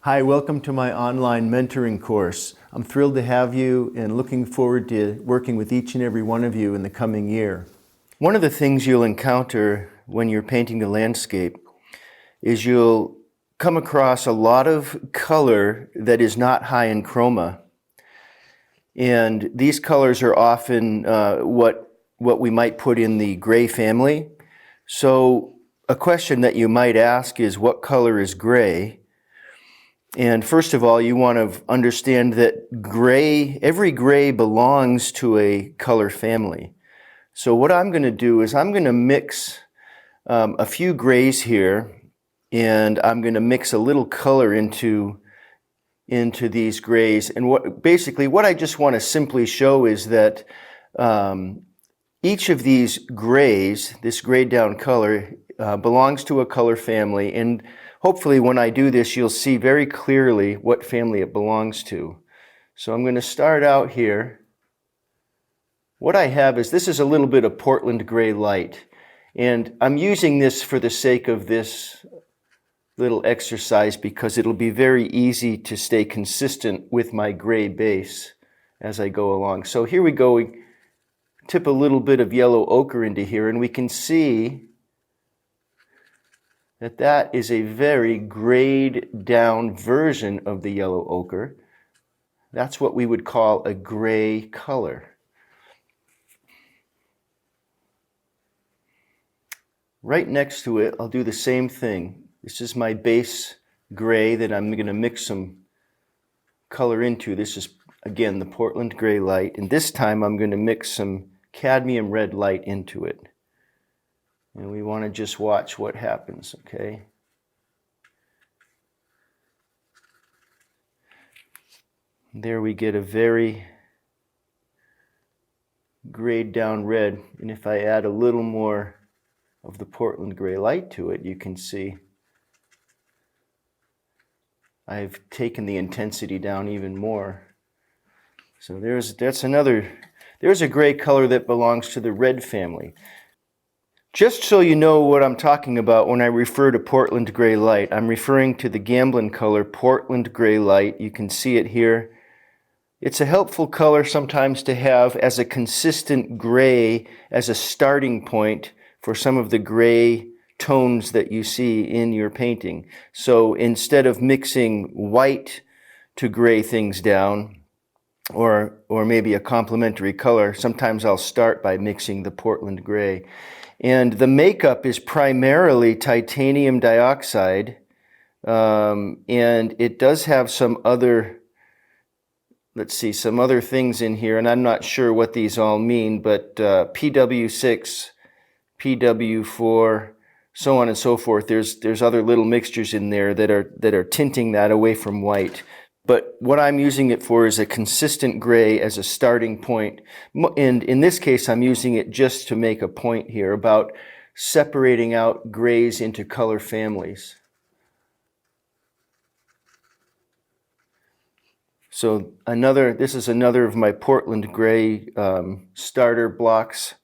Hi, welcome to my online mentoring course. I'm thrilled to have you and looking forward to working with each and every one of you in the coming year. One of the things you'll encounter when you're painting the landscape is you'll come across a lot of color that is not high in chroma. And these colors are often what we might put in the gray family. So a question that you might ask is, what color is gray? And first of all, you want to understand that every gray belongs to a color family. So what I'm going to do is I'm going to mix a few grays here, and I'm going to mix a little color into these grays. And what I just want to simply show is that each of these grays, this grayed down color, belongs to a color family. And hopefully when I do this, you'll see very clearly what family it belongs to. So I'm going to start out here. What I have is, this is a little bit of Portland gray light. And I'm using this for the sake of this little exercise because it'll be very easy to stay consistent with my gray base as I go along. So here we go. We tip a little bit of yellow ochre into here, and we can see that is a very grayed down version of the yellow ochre. That's what we would call a gray color. Right next to it, I'll do the same thing. This is my base gray that I'm going to mix some color into. This is, again, the Portland gray light. And this time I'm going to mix some cadmium red light into it. And we want to just watch what happens, okay? There we get a very grayed down red. And if I add a little more of the Portland gray light to it, you can see I've taken the intensity down even more. So there's a gray color that belongs to the red family. Just so you know what I'm talking about when I refer to Portland gray light, I'm referring to the Gamblin color Portland gray light. You can see it here. It's a helpful color sometimes to have as a consistent gray as a starting point for some of the gray tones that you see in your painting. So instead of mixing white to gray things down, or maybe a complementary color, sometimes I'll start by mixing the Portland gray. And the makeup is primarily titanium dioxide, and it does have some other, some other things in here, and I'm not sure what these all mean, but PW6, PW4, so on and so forth. There's other little mixtures in there that are tinting that away from white. But what I'm using it for is a consistent gray as a starting point. And in this case, I'm using it just to make a point here about separating out grays into color families. So this is another of my Portland gray starter blocks.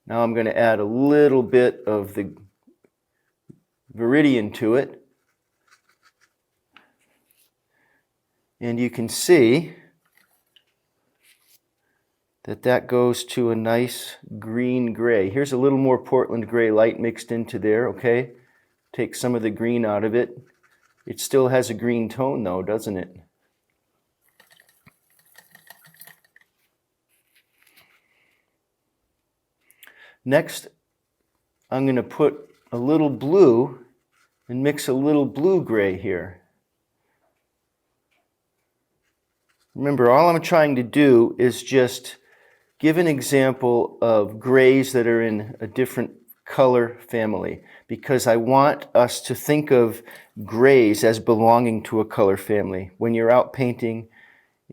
Now I'm going to add a little bit of the Viridian to it. And you can see that goes to a nice green gray. Here's a little more Portland gray light mixed into there, okay? Take some of the green out of it. It still has a green tone though, doesn't it? Next, I'm going to put a little blue and mix a little blue gray here. Remember, all I'm trying to do is just give an example of grays that are in a different color family, because I want us to think of grays as belonging to a color family. When you're out painting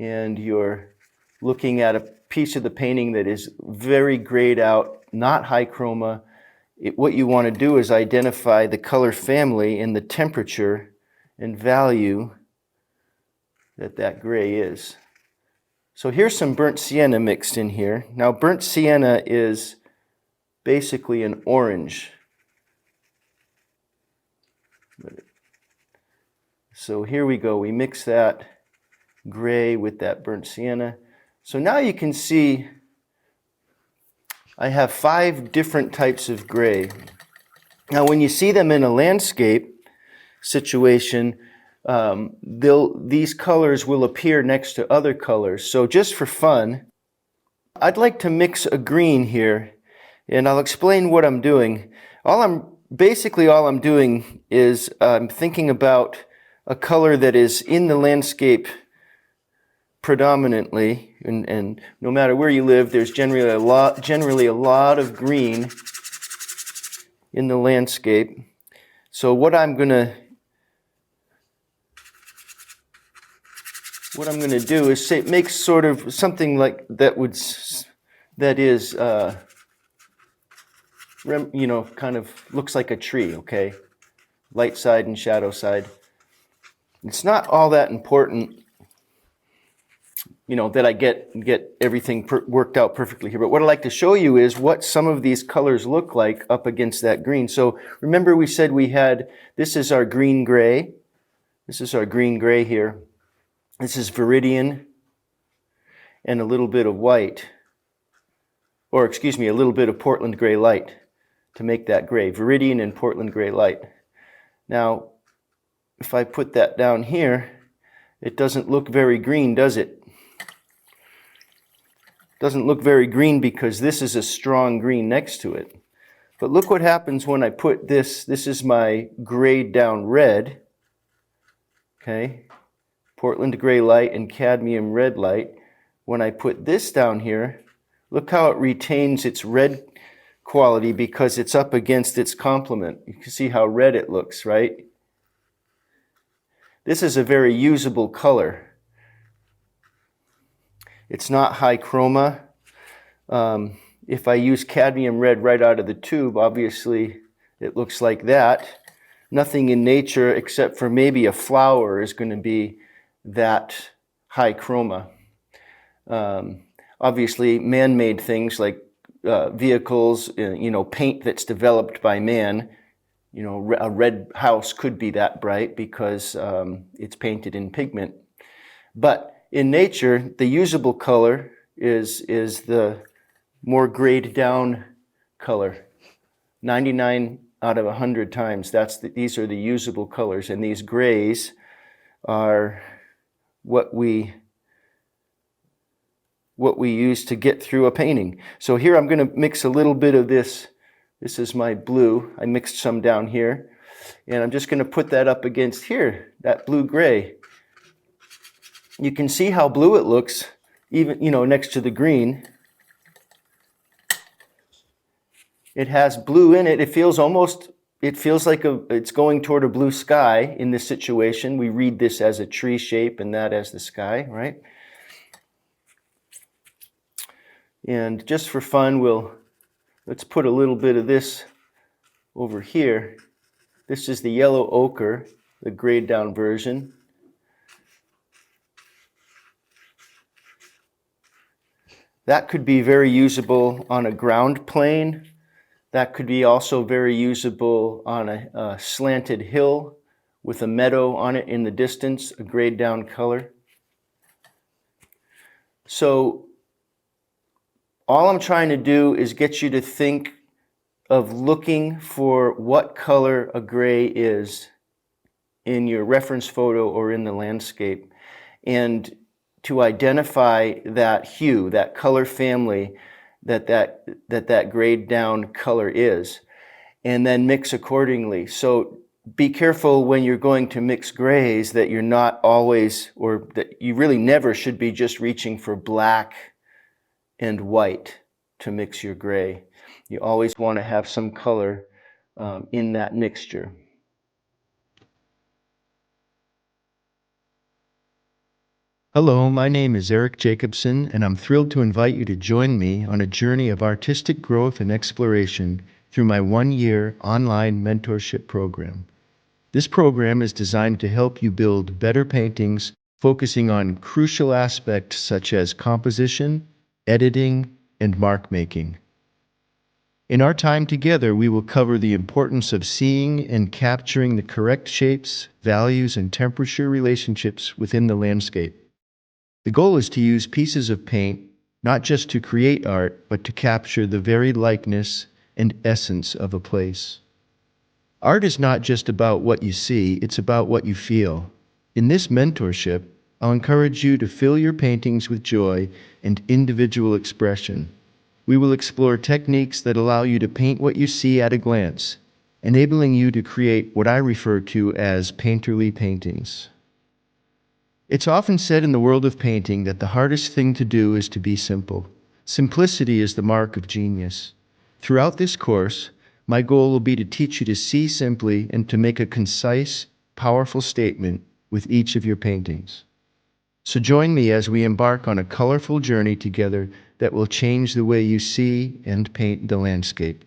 and you're looking at a piece of the painting that is very grayed out, not high chroma, what you want to do is identify the color family and the temperature and value that gray is. So here's some burnt sienna mixed in here. Now burnt sienna is basically an orange. So here we go. We mix that gray with that burnt sienna. So now you can see I have 5 different types of gray. Now when you see them in a landscape situation, these colors will appear next to other colors. So just for fun, I'd like to mix a green here, and I'll explain what I'm doing. All I'm doing is I'm thinking about a color that is in the landscape predominantly, and no matter where you live, there's generally a lot of green in the landscape. So what I'm going to do is make sort of something like that is kind of looks like a tree, okay? Light side and shadow side. It's not all that important, that I get everything worked out perfectly here. But what I'd like to show you is what some of these colors look like up against that green. So remember we said this is our green gray. This is our green gray here. This is viridian and a little bit of white, or excuse me, a little bit of Portland gray light to make that gray. Viridian and Portland gray light. Now, if I put that down here, it doesn't look very green, does it? Doesn't look very green because this is a strong green next to it. But look what happens when I put this is my grayed down red, okay? Portland gray light and cadmium red light. When I put this down here, look how it retains its red quality because it's up against its complement. You can see how red it looks, right? This is a very usable color. It's not high chroma. If I use cadmium red right out of the tube, obviously it looks like that. Nothing in nature except for maybe a flower is going to be that high chroma. Obviously man-made things like vehicles, paint that's developed by man, a red house could be that bright because it's painted in pigment. But in nature, the usable color is the more grayed down color. 99 out of 100 times, these are the usable colors, and these grays are what we use to get through a painting. So here I'm going to mix a little bit of this. This is my blue. I mixed some down here, and I'm just going to put that up against here, that blue-gray. You can see how blue it looks, even next to the green. It has blue in it. It feels like it's going toward a blue sky in this situation. We read this as a tree shape and that as the sky, right? And just for fun, let's put a little bit of this over here. This is the yellow ochre, the grayed down version. That could be very usable on a ground plane. That could be also very usable on a slanted hill with a meadow on it in the distance, a grayed down color. So all I'm trying to do is get you to think of looking for what color a gray is in your reference photo or in the landscape, and to identify that hue, that color family that grayed down color is, and then mix accordingly. So be careful when you're going to mix grays that you're not always, or that you really never should be just reaching for black and white to mix your gray. You always want to have some color in that mixture. Hello, my name is Eric Jacobsen, and I'm thrilled to invite you to join me on a journey of artistic growth and exploration through my 1-year online mentorship program. This program is designed to help you build better paintings, focusing on crucial aspects such as composition, editing, and mark making. In our time together, we will cover the importance of seeing and capturing the correct shapes, values, and temperature relationships within the landscape. The goal is to use pieces of paint not just to create art, but to capture the very likeness and essence of a place. Art is not just about what you see, it's about what you feel. In this mentorship, I'll encourage you to fill your paintings with joy and individual expression. We will explore techniques that allow you to paint what you see at a glance, enabling you to create what I refer to as painterly paintings. It's often said in the world of painting that the hardest thing to do is to be simple. Simplicity is the mark of genius. Throughout this course, my goal will be to teach you to see simply and to make a concise, powerful statement with each of your paintings. So join me as we embark on a colorful journey together that will change the way you see and paint the landscape.